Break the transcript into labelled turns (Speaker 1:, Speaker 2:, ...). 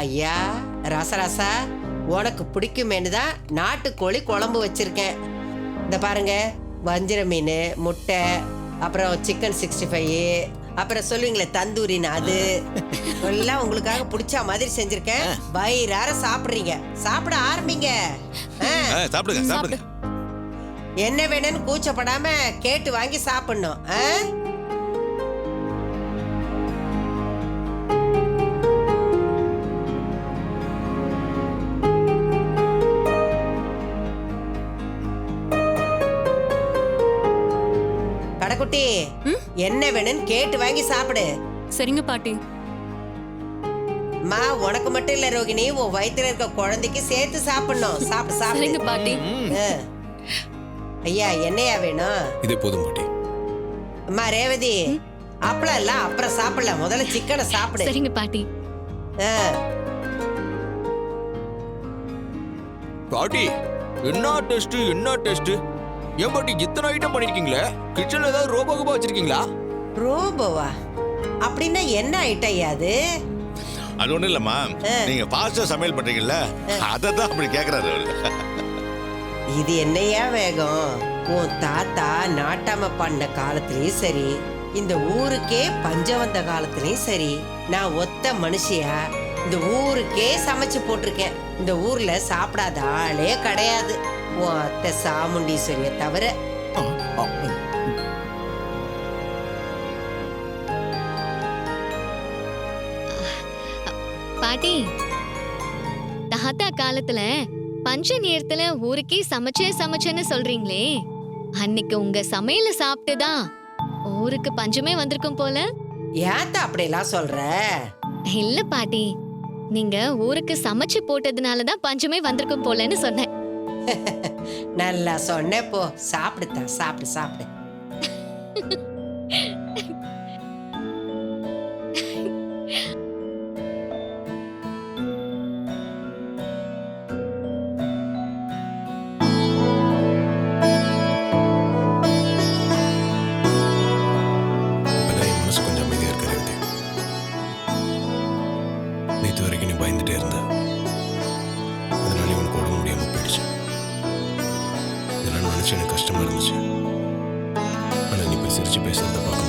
Speaker 1: ஐயா ரசரசா, உனக்கு பிடிக்குமேனு தான் நாட்டுக்கோழி குழம்பு வச்சிருக்கேன். இந்த பாருங்க, வஞ்சிர மீன், முட்டை, அப்புறம் சிக்கன் 65, அப்புறம் சொல்லுவீங்களே தந்தூரின்னு, அது எல்லாம் உங்களுக்காக பிடிச்ச மாதிரி செஞ்சிருக்கேன். வயிறார சாப்பிடுறீங்க, சாப்பிட ஆரம்பிங்க.
Speaker 2: சாப்பிடுங்க சாப்பிடுங்க.
Speaker 1: என்ன வேணும்னு கூச்சப்படாம கேட்டு வாங்கி சாப்பிடணும். கடைக்குட்டி, என்ன வேணும்னு கேட்டு வாங்கி சாப்பிடு.
Speaker 3: சரிங்க பாட்டி.
Speaker 1: மா, உனக்கு மட்டும் இல்ல ரோகிணி, உன் வயித்துல இருக்க குழந்தைக்கு சேர்த்து சாப்பிடணும். சாப்பிடு சாப்பிடு.
Speaker 3: சரிங்க பாட்டி.
Speaker 1: ஐயா, என்னையா வேணும்?
Speaker 2: இதே போதும் பாட்டி.
Speaker 1: அம்மா ரேவதி, அப்பளம் இல்ல அப்புறம் சாப்பிடல, முதல்ல சிக்கனை சாப்பிடு.
Speaker 3: சரிங்க பாட்டி.
Speaker 4: பாட்டி, என்ன டெஸ்ட் என்ன டெஸ்ட்? ஏன் பாட்டி இத்தனை ஐட்டம் பண்ணிருக்கீங்களே? கிச்சன்ல ஏதாவது ரோபோ கோபா வச்சிருக்கீங்களா?
Speaker 1: ரோபோவா? அப்படின்னா என்ன ஐட்டம் ஐயா அது?
Speaker 2: அது ஒண்ணும் இல்லம்மா, நீங்க ஃபாஸ்டா சமையல் பண்றீங்கல்ல, அததான் அப்படி கேக்குறாரு அவரு.
Speaker 1: இது என்னையா வேகம்? உன் தாத்தா நாட்டாம பண்ண காலத்திலயும் சரி, இந்த ஊருக்கே பஞ்சம் வந்த காலத்திலயும் சரி, நான் ஒத்த மனுஷியா இந்த ஊருக்கே சமைச்சு போட்டிருக்கேன். இந்த ஊர்ல சாப்பிடாத ஆளே கிடையாது, உன் அத்தை சாமுண்டீஸ்வரிய தவிர.
Speaker 5: பாட்டி, தாத்தா காலத்துல பஞ்ச நேரத்துல ஊருக்கே சமைச்சேன்னு சொல்றீங்களே, அன்னைக்கு உங்க சமையல சாப்பிட்டுதான் ஊருக்கு பஞ்சமே வந்திருக்கும் போல.
Speaker 1: ஏத்த அப்படியெல்லாம் சொல்ற?
Speaker 5: இல்ல பாட்டி, நீங்க ஊருக்கு சமைச்சு போட்டதுனாலதான் பஞ்சமே வந்திருக்கும் போலன்னு சொன்னேன்.
Speaker 1: நல்லா சொன்ன போ. சாப்பிடுதா, சாப்பிடு சாப்பிடு.
Speaker 2: நேற்று வரைக்கும் நீ பயந்துட்டே இருந்த, அதனால உனக்கு உடம்பு முடியாம போயிடுச்சு. இதெல்லாம் நினைச்சு எனக்கு கஷ்டமா இருந்துச்சு. ஆனா நீ போய் சிரிச்சு பேசுறத பார்க்க